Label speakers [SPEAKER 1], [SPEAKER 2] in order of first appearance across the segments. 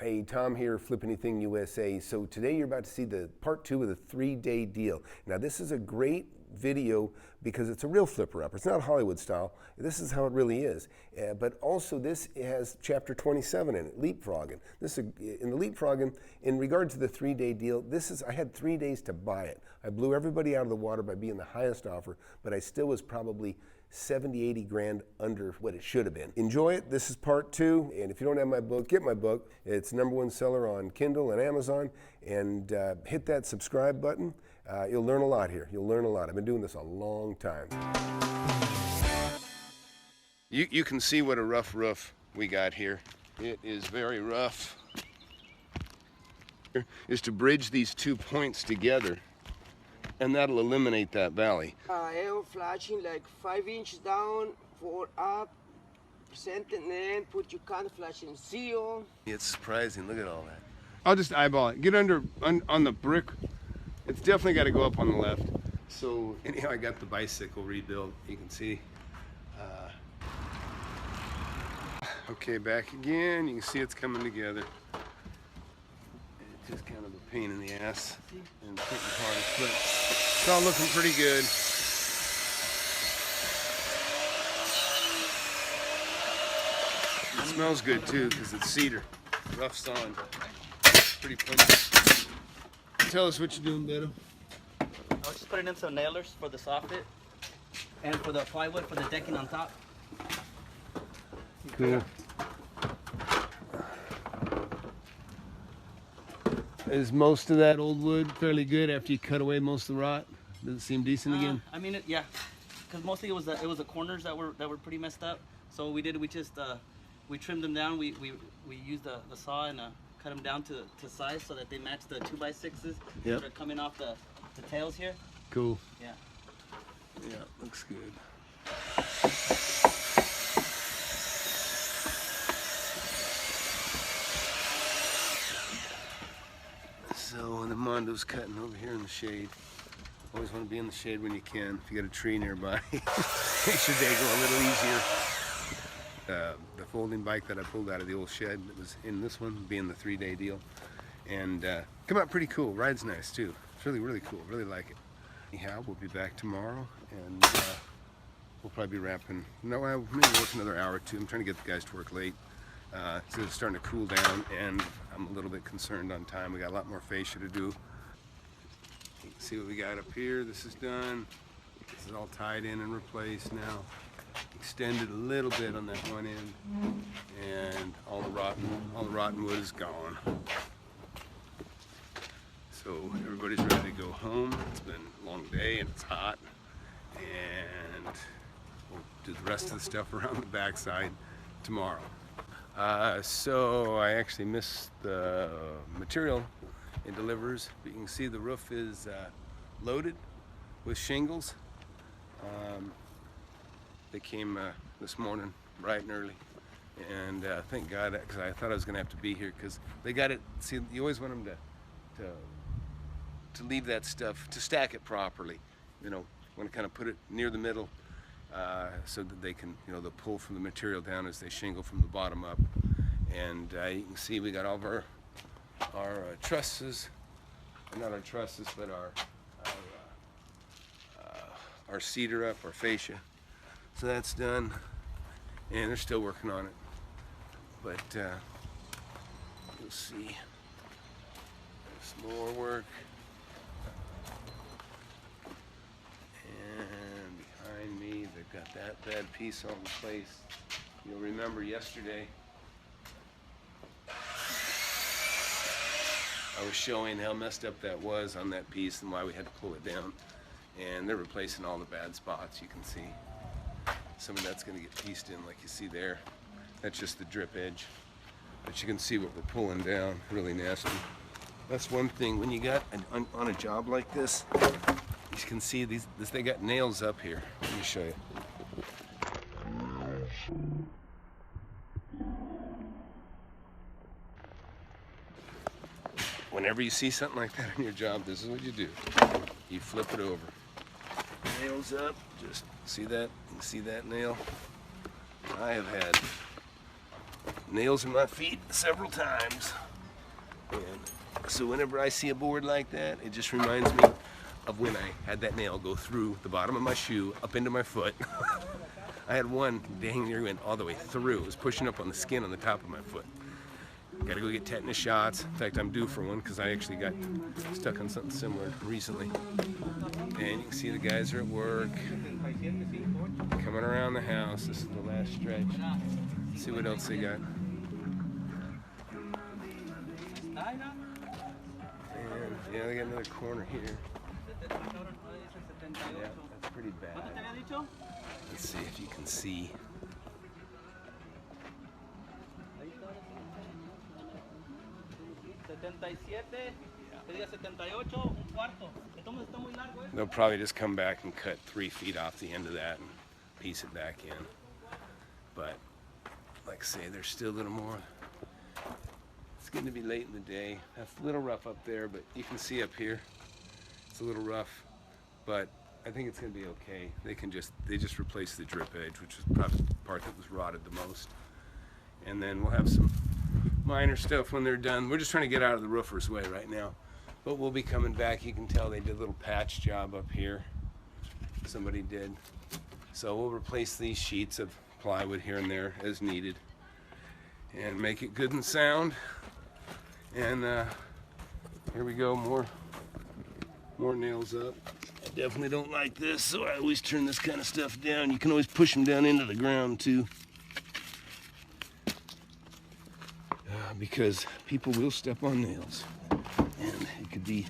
[SPEAKER 1] Hey, Tom here, FlipAnythingUSA. So today you're about to see the part 2 of the 3-day deal. Now this is a great video because it's a real flipper up. It's not Hollywood style. This is how it really is. But also this has chapter 27 in it, leapfrogging. This is in the leapfrogging, in regard to the 3-day deal, I had 3 days to buy it. I blew everybody out of the water by being the highest offer, but I still was probably 70, 80 grand under what it should have been. Enjoy it. This is part 2. And if you don't have my book, get my book. It's #1 seller on Kindle and Amazon. And hit that subscribe button. You'll learn a lot here. You'll learn a lot. I've been doing this a long time. You can see what a rough roof we got here. It is very rough. Is to bridge these 2 points together, and that'll eliminate that valley.
[SPEAKER 2] I am flashing like 5 inches down, 4 up, percent, and then put your counter flash in seal.
[SPEAKER 1] It's surprising. Look at all that.
[SPEAKER 3] I'll just eyeball it. Get under on the brick. It's definitely got to go up on the left.
[SPEAKER 1] So anyhow, I got the bicycle rebuilt. You can see.
[SPEAKER 3] Okay, back again. You can see it's coming together.
[SPEAKER 1] It's just kind of a pain in the ass and putting apart a foot. It's all looking pretty good. It smells good too because it's cedar. Rough sawn. Pretty pungent. Tell us what you're doing, Beto.
[SPEAKER 4] I was just putting in some nailers for the soffit and for the plywood for the decking on top.
[SPEAKER 1] Cool. Is most of that old wood fairly good after you cut away most of the rot? Does it seem decent again?
[SPEAKER 4] I mean, yeah, because mostly it was the corners that were pretty messed up. So we trimmed them down. We used the saw and cut them down to size so that they match the 2x6s that are coming off the tails here.
[SPEAKER 1] Cool.
[SPEAKER 4] Yeah.
[SPEAKER 1] Yeah, looks good. So the Mondo's cutting over here in the shade. Always want to be in the shade when you can. If you got a tree nearby, makes your day go a little easier. The folding bike that I pulled out of the old shed that was in this one, being the 3-day deal, and come out pretty cool. Ride's nice too. It's really, really cool. Really like it. Anyhow, we'll be back tomorrow, and we'll probably be wrapping. No, I'll maybe work another hour or 2. I'm trying to get the guys to work late. So it's starting to cool down, and I'm a little bit concerned on time. We got a lot more fascia to do. You can see what we got up here. This is done. This is all tied in and replaced now. Extended a little bit on that one end, and all the rotten wood is gone. So everybody's ready to go home. It's been a long day and it's hot, and we'll do the rest of the stuff around the backside tomorrow. So I actually missed the material it delivers, but you can see the roof is loaded with shingles. They came this morning bright and early, and thank God, because I thought I was going to have to be here because they got it. See, you always want them to leave that stuff, to stack it properly. You know, want to kind of put it near the middle so that they can, you know, they'll pull from the material down as they shingle from the bottom up. And you can see we got all of our trusses, not our trusses, but our cedar up, our fascia. So that's done, and they're still working on it. But you'll see there's more work. And behind me, they've got that bad piece on the place. You'll remember yesterday I was showing how messed up that was on that piece and why we had to pull it down. And they're replacing all the bad spots, you can see. Some of that's going to get pieced in like you see there. That's just the drip edge. But you can see what we're pulling down, really nasty. That's one thing, when you got on a job like this, you can see they got nails up here. Let me show you. Whenever you see something like that on your job, this is what you do. You flip it over. Nails up, just see that? You can see that nail? I have had nails in my feet several times. And so whenever I see a board like that, it just reminds me of when I had that nail go through the bottom of my shoe up into my foot. I had one dang near went all the way through. It was pushing up on the skin on the top of my foot. Got to go get tetanus shots. In fact, I'm due for one because I actually got stuck on something similar recently. And you can see the guys are at work, coming around the house. This is the last stretch. Let's see what else they got. And yeah, they got another corner here. Yeah, that's pretty bad. Let's see if you can see. They'll probably just come back and cut 3 feet off the end of that and piece it back in. But like I say, there's still a little more. It's getting to be late in the day. That's a little rough up there, but you can see up here. It's a little rough, but I think it's going to be okay. They just replaced the drip edge, which is probably the part that was rotted the most. And then we'll have some minor stuff when they're done. We're just trying to get out of the roofer's way right now, but we'll be coming back. You can tell they did a little patch job up here. Somebody did. So we'll replace these sheets of plywood here and there as needed and make it good and sound. And here we go, more nails up. I definitely don't like this, so I always turn this kind of stuff down. You can always push them down into the ground too, because people will step on nails, and it could be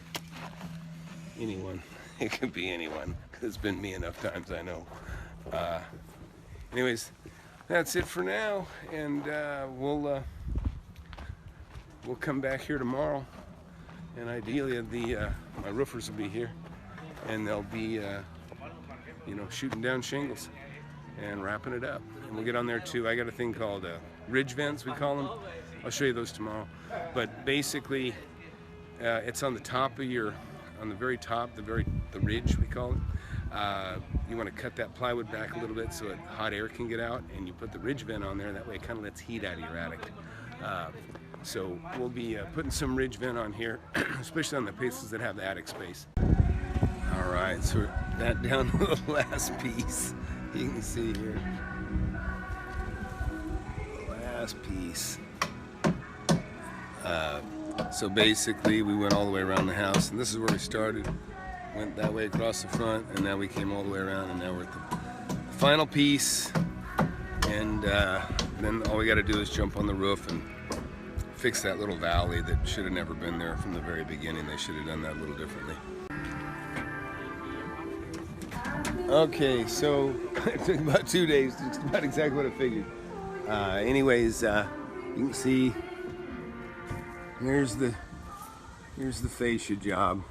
[SPEAKER 1] anyone. It could be anyone. It's been me enough times, I know. Anyways, that's it for now, and we'll come back here tomorrow, and ideally my roofers will be here, and they'll be shooting down shingles and wrapping it up. And we'll get on there too. I got a thing called ridge vents, we call them. I'll show you those tomorrow. But basically, it's on the top of on the very top, the ridge we call it. You want to cut that plywood back a little bit so that hot air can get out, and you put the ridge vent on there. That way it kind of lets heat out of your attic. So we'll be putting some ridge vent on here, especially on the places that have the attic space. All right, so that down to the last piece. You can see here. The last piece. So basically we went all the way around the house, and this is where we started. Went that way across the front, and now we came all the way around, and now we're at the final piece. And then all we got to do is jump on the roof and fix that little valley that should have never been there from the very beginning. They should have done that a little differently. Okay, so it took about 2 days. It's about exactly what I figured. Anyways, you can see here's the fascia job.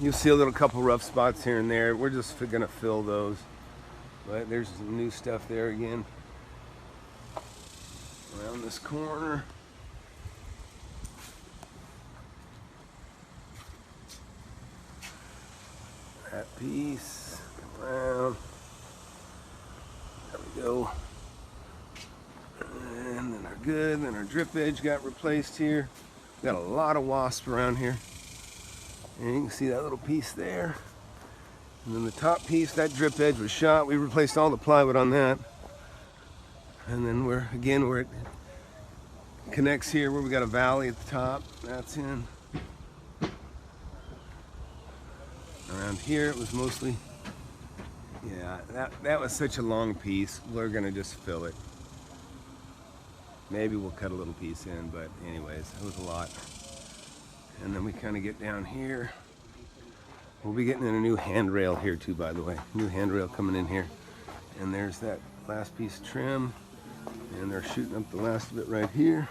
[SPEAKER 1] You'll see a little couple rough spots here and there. We're just gonna fill those. But there's some new stuff there again. Around this corner. That piece. Come around. There we go. And then our good. Then our drip edge got replaced here. Got a lot of wasps around here. And you can see that little piece there. And then the top piece, that drip edge was shot. We replaced all the plywood on that. And then where it connects here, where we got a valley at the top, that's in. Around here it was mostly, yeah, that was such a long piece. We're gonna just fill it. Maybe we'll cut a little piece in, but anyways, it was a lot. And then we kind of get down here. We'll be getting in a new handrail here too, by the way. New handrail coming in here. And there's that last piece of trim. And they're shooting up the last of it right here.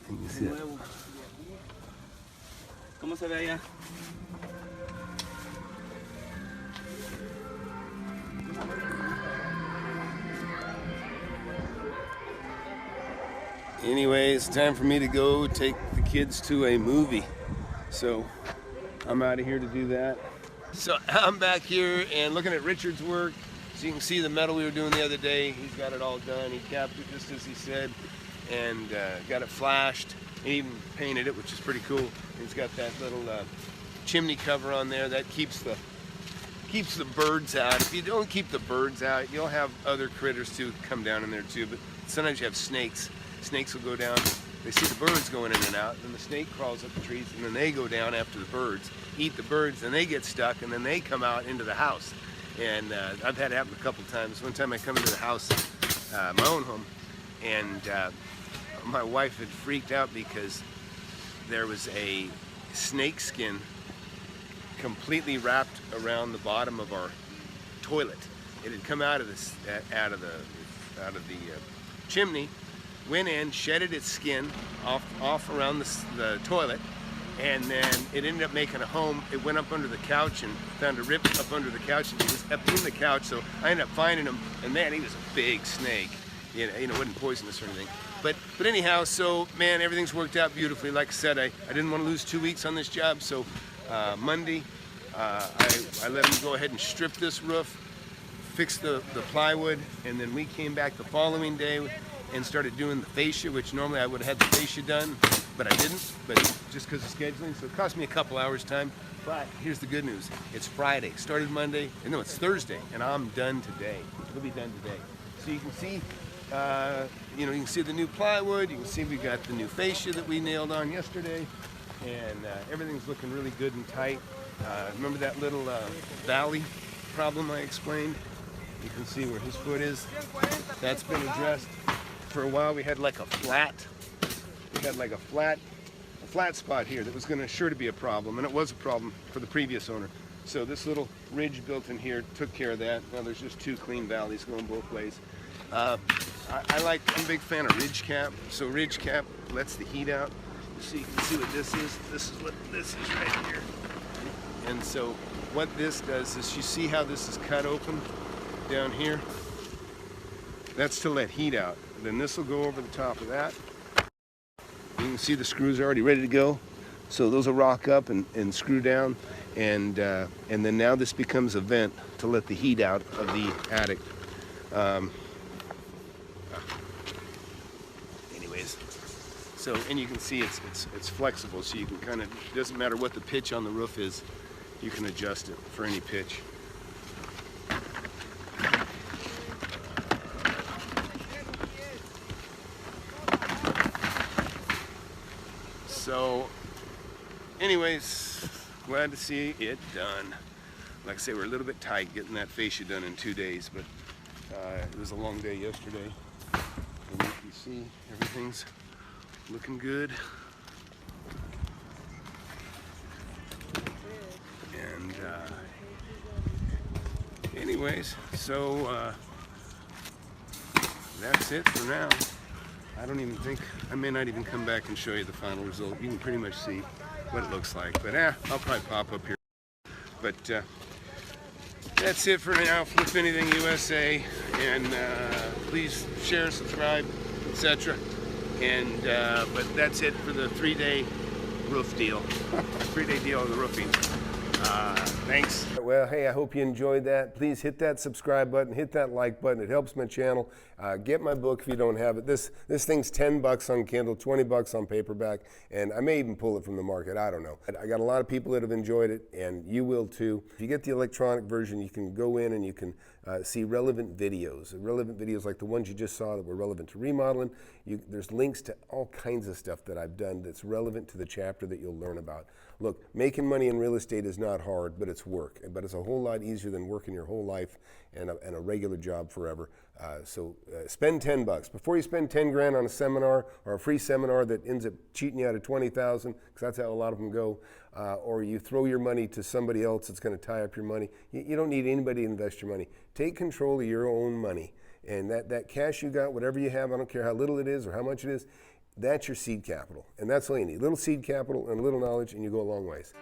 [SPEAKER 1] You can see it.
[SPEAKER 4] ¿Cómo se ve allá?
[SPEAKER 1] Anyways, time for me to go take the kids to a movie. So I'm out of here to do that. So I'm back here and looking at Richard's work. So you can see the metal we were doing the other day. He's got it all done. He capped it just as he said and got it flashed. He even painted it, which is pretty cool. He's got that little chimney cover on there that keeps the birds out. If you don't keep the birds out, you'll have other critters too come down in there too. But sometimes you have snakes. Snakes will go down. They see the birds going in and out, then the snake crawls up the trees, and then they go down after the birds, eat the birds, and they get stuck, and then they come out into the house. And I've had it happen a couple times. One time I come into the house, my own home, and my wife had freaked out because there was a snake skin completely wrapped around the bottom of our toilet. It had come out of the chimney, went in, shedded its skin off around the toilet, and then it ended up making a home. It went up under the couch and found a rip up under the couch, and he was up in the couch. So I ended up finding him, and man, he was a big snake. You know, wasn't poisonous or anything. But anyhow, so man, everything's worked out beautifully. Like I said, I didn't want to lose 2 weeks on this job, so Monday I let him go ahead and strip this roof, fix the plywood, and then we came back the following day and started doing the fascia, which normally I would have had the fascia done, but I didn't, but just because of scheduling, so it cost me a couple hours time. But here's the good news. It's Friday, started Monday, and no, it's Thursday, and I'm done today. It'll be done today. So you can see, you can see the new plywood, you can see we got the new fascia that we nailed on yesterday, and everything's looking really good and tight. Remember that little valley problem I explained? You can see where his foot is. That's been addressed. For a while we had like a flat spot here that was going to sure to be a problem, and it was a problem for the previous owner. So this little ridge built in here took care of that. Now there's just two clean valleys going both ways. I'm a big fan of ridge cap. So ridge cap lets the heat out. So you can see what this is. This is what this is right here. And so what this does is, you see how this is cut open down here? That's to let heat out. Then this will go over the top of that. You can see the screws are already ready to go. So those will rock up and screw down. And then now this becomes a vent to let the heat out of the attic. Anyways, so, and you can see it's flexible, so you can kind of, it doesn't matter what the pitch on the roof is, you can adjust it for any pitch. So, anyways, glad to see it done. Like I say, we're a little bit tight getting that fascia done in 2 days, but it was a long day yesterday. And you can see everything's looking good. And anyways, so that's it for now. I may not even come back and show you the final result. You can pretty much see what it looks like, but I'll probably pop up here. But that's it for now. FlipAnythingUSA, and please share, subscribe, etc. And but that's it for the 3-day roof deal. 3-day deal of the roofing. Thanks. Well, hey, I hope you enjoyed that. Please hit that subscribe button, hit that like button. It helps my channel. Get my book if you don't have it. This thing's $10 on Kindle, $20 on paperback, and I may even pull it from the market. I don't know. I got a lot of people that have enjoyed it, and you will too. If you get the electronic version, you can go in and you can see relevant videos like the ones you just saw that were relevant to remodeling. There's links to all kinds of stuff that I've done that's relevant to the chapter that you'll learn about. Look, making money in real estate is not hard, but it's work. But it's a whole lot easier than working your whole life and a regular job forever. So spend $10. Before you spend 10 grand on a seminar or a free seminar that ends up cheating you out of 20,000, because that's how a lot of them go, or you throw your money to somebody else that's going to tie up your money. You don't need anybody to invest your money. Take control of your own money. And that cash you got, whatever you have, I don't care how little it is or how much it is, that's your seed capital. And that's all you need. Little seed capital and a little knowledge, and you go a long ways.